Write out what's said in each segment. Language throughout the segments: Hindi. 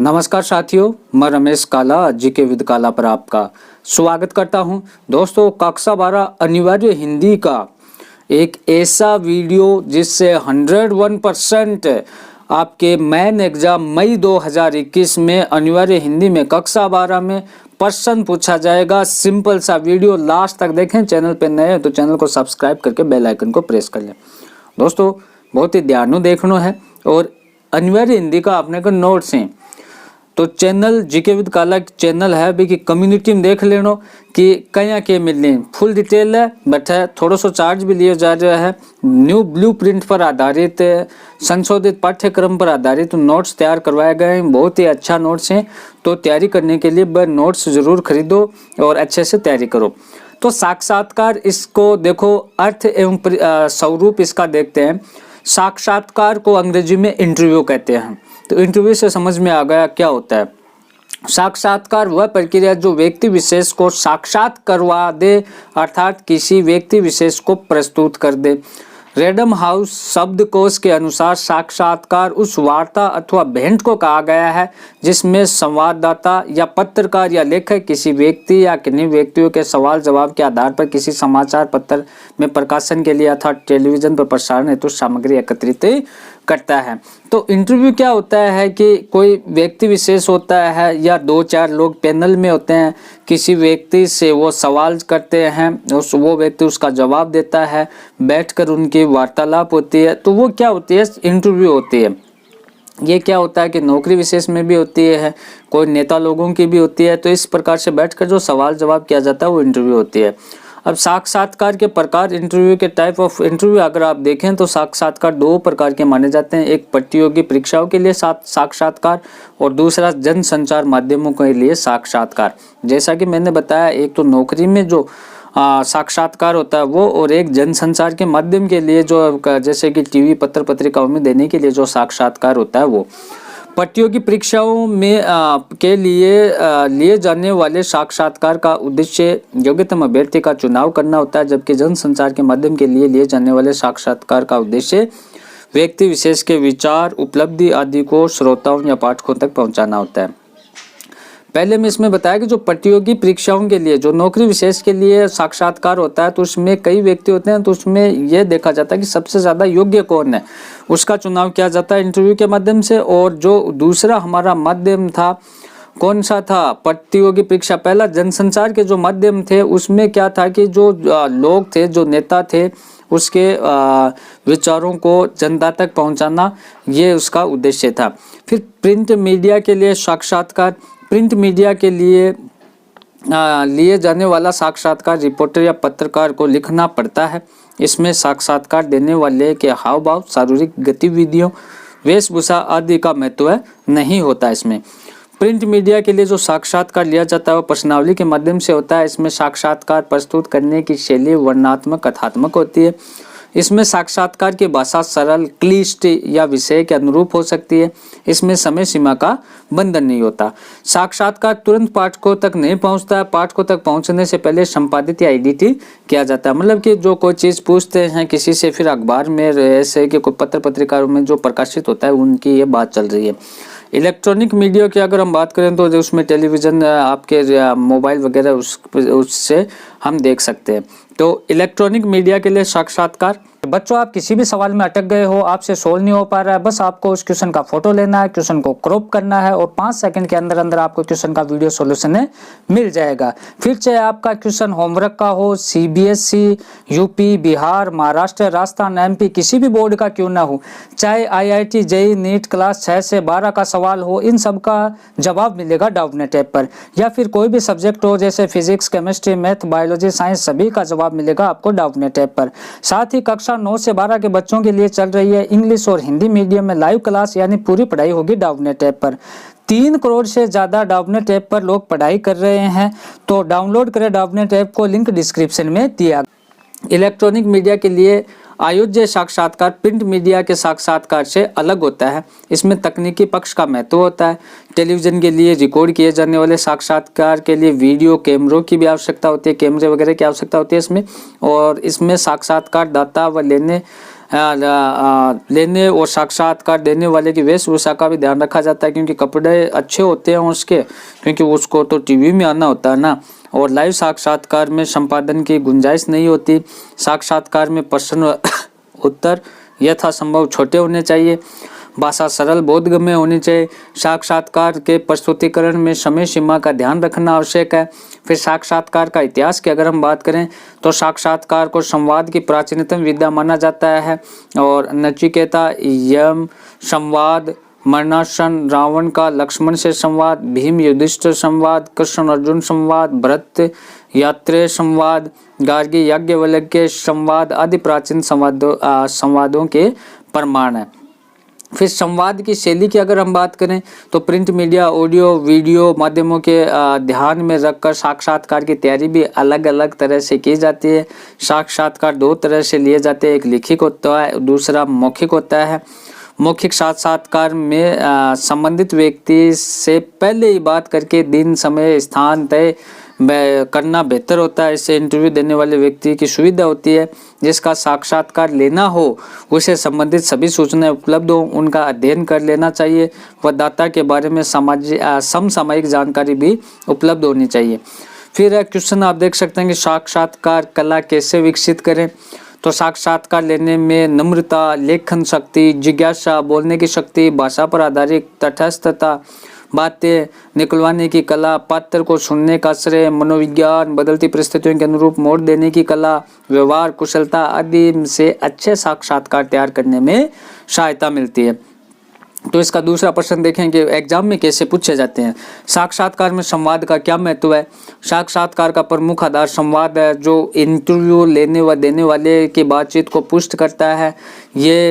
नमस्कार साथियों, मैं रमेश काला जीके विद काला पर आपका स्वागत करता हूं। दोस्तों, कक्षा 12 अनिवार्य हिंदी का एक ऐसा वीडियो जिससे 101% आपके मेन एग्जाम मई 2021 में अनिवार्य हिंदी में कक्षा 12 में प्रश्न पूछा जाएगा। सिंपल सा वीडियो लास्ट तक देखें। चैनल पे नए हैं तो चैनल को सब्सक्राइब करके बेल आइकन को प्रेस कर लें। दोस्तों, बहुत ही ध्यान देखना है और अनिवार्य हिंदी का अपने को नोट्स हैं तो चैनल जीके विद काला चैनल है अभी की कम्युनिटी में देख लेनो कि कहीं के मिलने फुल डिटेल है, बट है थोड़ा सा चार्ज भी लिया जा रहा है। न्यू ब्लूप्रिंट पर आधारित संशोधित पाठ्यक्रम पर आधारित नोट्स तैयार करवाए गए हैं। बहुत ही अच्छा नोट्स हैं, तो तैयारी करने के लिए वह नोट्स जरूर खरीदो और अच्छे से तैयारी करो। तो साक्षात्कार, इसको देखो, अर्थ एवं स्वरूप इसका देखते हैं। साक्षात्कार को अंग्रेजी में इंटरव्यू कहते हैं। तो इंटरव्यू से समझ में आ गया क्या होता है। साक्षात्कार वह प्रक्रिया जो व्यक्ति विशेष को साक्षात करवा दे, अर्थात किसी व्यक्ति विशेष को प्रस्तुत कर दे। रैंडम हाउस शब्दकोश के अनुसार साक्षात्कार उस वार्ता अथवा भेंट को कहा गया है जिसमें संवाददाता या पत्रकार या लेखक किसी व्यक्ति या किन्हीं व्यक्तियों के सवाल जवाब के आधार पर किसी समाचार पत्र में प्रकाशन के लिए अथवा टेलीविजन पर प्रसारण हेतु सामग्री एकत्रित करता है। तो इंटरव्यू क्या होता है कि कोई व्यक्ति विशेष होता है या 2-4 लोग पैनल में होते हैं, किसी व्यक्ति से वो सवाल करते हैं, वो व्यक्ति उसका जवाब देता है, बैठकर उनकी वार्तालाप होती है। तो वो क्या होती है, इंटरव्यू होती है। ये क्या होता है कि नौकरी विशेष में भी होती है, कोई नेता लोगों की भी होती है। तो इस प्रकार से बैठकर जो सवाल जवाब किया जाता है वो इंटरव्यू होती है। अब साक्षात्कार के प्रकार, इंटरव्यू के टाइप ऑफ इंटरव्यू अगर आप देखें तो साक्षात्कार 2 प्रकार के माने जाते हैं। एक प्रतियोगी परीक्षाओं के लिए साक्षात्कार और दूसरा जन संचार माध्यमों के लिए साक्षात्कार। जैसा कि मैंने बताया, एक तो नौकरी में जो साक्षात्कार होता है वो, और एक जन संचार के माध्यम के लिए जो जैसे कि टीवी पत्र पत्रिकाओं में देने के लिए जो साक्षात्कार होता है वो। प्रतियोगी परीक्षाओं में के लिए जाने वाले साक्षात्कार का उद्देश्य योग्यतम अभ्यर्थी का चुनाव करना होता है, जबकि जनसंचार के माध्यम के लिए जाने वाले साक्षात्कार का उद्देश्य व्यक्ति विशेष के विचार, उपलब्धि आदि को श्रोताओं या पाठकों तक पहुंचाना होता है। पहले मैं इसमें बताया कि जो प्रतियोगी परीक्षाओं के लिए, जो नौकरी विशेष के लिए साक्षात्कार होता है, तो उसमें कई व्यक्ति होते हैं, तो उसमें यह देखा जाता है कि सबसे ज़्यादा योग्य कौन है, उसका चुनाव किया जाता है इंटरव्यू के माध्यम से। और जो दूसरा हमारा माध्यम था, कौन सा था, प्रतियोगी परीक्षा, पहला जनसंचार के जो माध्यम थे उसमें क्या था कि जो लोग थे, जो नेता थे, उसके विचारों को जनता तक पहुंचाना, ये उसका उद्देश्य था। फिर प्रिंट मीडिया के लिए साक्षात्कार, प्रिंट मीडिया के लिए जाने वाला साक्षात्कार रिपोर्टर या पत्रकार को लिखना पड़ता है। इसमें साक्षात्कार देने वाले के हाव भाव, शारीरिक गतिविधियों, वेशभूषा आदि का महत्व नहीं होता। इसमें प्रिंट मीडिया के लिए जो साक्षात्कार लिया जाता है वो प्रश्नावली के माध्यम से होता है। इसमें साक्षात्कार प्रस्तुत करने की शैली वर्णनात्मक कथात्मक होती है। इसमें साक्षात्कार की भाषा सरल, क्लिष्ट या विषय के अनुरूप हो सकती है। इसमें समय सीमा का बंधन नहीं होता। साक्षात्कार तुरंत पाठकों तक नहीं पहुंचता है। पाठकों तक पहुंचने से पहले संपादित या एडिट किया जाता है। मतलब कि जो कोई चीज़ पूछते हैं किसी से, फिर अखबार में ऐसे कि कोई पत्र पत्रिकाओं में जो प्रकाशित होता है उनकी ये बात चल रही है। इलेक्ट्रॉनिक मीडिया की अगर हम बात करें तो उसमें टेलीविज़न, आपके मोबाइल वगैरह उससे हम देख सकते हैं। तो इलेक्ट्रॉनिक मीडिया के लिए साक्षात्कार, बच्चों आप किसी भी सवाल में अटक गए हो, आपसे सोल्व नहीं हो पा रहा है, बस आपको उस क्वेश्चन का फोटो लेना है, क्वेश्चन को क्रॉप करना है और 5 सेकंड के अंदर अंदर आपको क्वेश्चन का वीडियो सॉल्यूशन मिल जाएगा। फिर चाहे आपका क्वेश्चन होमवर्क का हो, CBSE, UP, Bihar, Maharashtra, Rajasthan, MP, किसी भी बोर्ड का क्यों ना हो, चाहे आईआईटी, जेईई, नीट क्लास 6 से 12 का सवाल हो, इन सब का जवाब मिलेगा डाउटनेट ऐप पर। या फिर कोई भी सब्जेक्ट हो जैसे physics, chemistry, math, biology, science, सभी का जवाब मिलेगा आपको डाउटनेट ऐप पर। साथ ही कक्षा 9 से 12 के बच्चों के लिए चल रही है इंग्लिश और हिंदी मीडियम में लाइव क्लास, यानी पूरी पढ़ाई होगी डाउटनेट ऐप पर। 3 करोड़ से ज़्यादा डाउटनेट ऐप पर लोग पढ़ाई कर रहे हैं, तो डाउनलोड करें डाउटनेट ऐप को, लिंक डिस्क्रिप्शन में दिया। इलेक्ट्रॉनिक मीडिया के लिए आयोज्य साक्षात्कार प्रिंट मीडिया के साक्षात्कार से अलग होता है। इसमें तकनीकी पक्ष का महत्व होता है। टेलीविजन के लिए रिकॉर्ड किए जाने वाले साक्षात्कार के लिए वीडियो कैमरों की भी आवश्यकता होती है, कैमरे वगैरह की आवश्यकता होती है इसमें। और इसमें साक्षात्कार दाता व लेने लेने और साक्षात्कार देने वाले की वेशभूषा का भी ध्यान रखा जाता है, क्योंकि कपड़े अच्छे होते हैं उसके, क्योंकि उसको तो टीवी में आना होता है ना। और लाइव साक्षात्कार में संपादन की गुंजाइश नहीं होती। साक्षात्कार में प्रश्न उत्तर यथासंभव छोटे होने चाहिए। भाषा सरल बोधगम्य होनी चाहिए। साक्षात्कार के प्रस्तुतिकरण में समय सीमा का ध्यान रखना आवश्यक है। फिर साक्षात्कार का इतिहास की अगर हम बात करें तो साक्षात्कार को संवाद की प्राचीनतम विद्या माना जाता है। और नचिकेता यम संवाद, मरणासन रावण का लक्ष्मण से संवाद, भीम युधिष्ठिर संवाद, कृष्ण अर्जुन संवाद, भरत यात्रेय संवाद, गार्गी याज्ञवल्क्य संवाद आदि प्राचीन संवादों के प्रमाण है। फिर संवाद की शैली की अगर हम बात करें तो प्रिंट मीडिया, ऑडियो वीडियो माध्यमों के ध्यान में रखकर साक्षात्कार की तैयारी भी अलग अलग तरह से की जाती है। साक्षात्कार दो तरह से लिए जाते हैं, एक लिखित होता है, दूसरा मौखिक होता है। मौखिक साक्षात्कार में संबंधित व्यक्ति से पहले ही बात करके दिन समय स्थान तय करना बेहतर होता है। इससे इंटरव्यू देने वाले व्यक्ति की सुविधा होती है। जिसका साक्षात्कार लेना हो उसे संबंधित सभी सूचनाएं उपलब्ध हो उनका अध्ययन कर लेना चाहिए व दाता के बारे में समसामयिक जानकारी भी उपलब्ध होनी चाहिए। फिर क्वेश्चन आप देख सकते हैं कि साक्षात्कार कला कैसे विकसित करें। तो साक्षात्कार लेने में नम्रता, लेखन शक्ति, जिज्ञासा, बोलने की शक्ति, भाषा पर आधारित तटस्थता, बातें निकलवाने की कला, पात्र को सुनने का श्रेय, मनोविज्ञान, बदलती परिस्थितियों के अनुरूप मोड़ देने की कला, व्यवहार कुशलता आदि से अच्छे साक्षात्कार तैयार करने में सहायता मिलती है। तो इसका दूसरा प्रश्न देखें कि एग्जाम में कैसे पूछे जाते हैं। साक्षात्कार में संवाद का क्या महत्व है। साक्षात्कार का प्रमुख आधार संवाद है, जो इंटरव्यू लेने व देने वाले की बातचीत को पुष्ट करता है। ये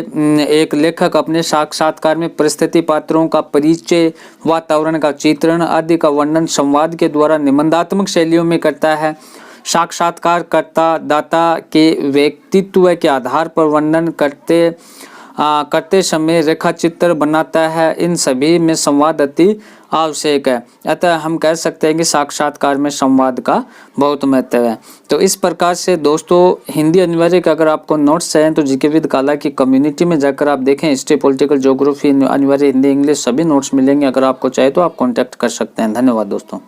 एक लेखक अपने साक्षात्कार में परिस्थिति, पात्रों का परिचय, वातावरण का चित्रण आदि का वर्णन संवाद के द्वारा निबंधात्मक शैलियों में करता है। साक्षात्कारकर्ता दाता के व्यक्तित्व के आधार पर वर्णन करते समय रेखा चित्र बनाता है। इन सभी में संवाद अति आवश्यक है। अतः हम कह सकते हैं कि साक्षात्कार में संवाद का बहुत महत्व है। तो इस प्रकार से दोस्तों हिंदी अनिवार्य के अगर आपको नोट्स चाहिए तो जीके विद काला की कम्युनिटी में जाकर आप देखें। हिस्ट्री, पॉलिटिकल, ज्योग्राफी, अनिवार्य हिंदी, इंग्लिश सभी नोट्स मिलेंगे। अगर आपको चाहिए तो आप कॉन्टैक्ट कर सकते हैं। धन्यवाद दोस्तों।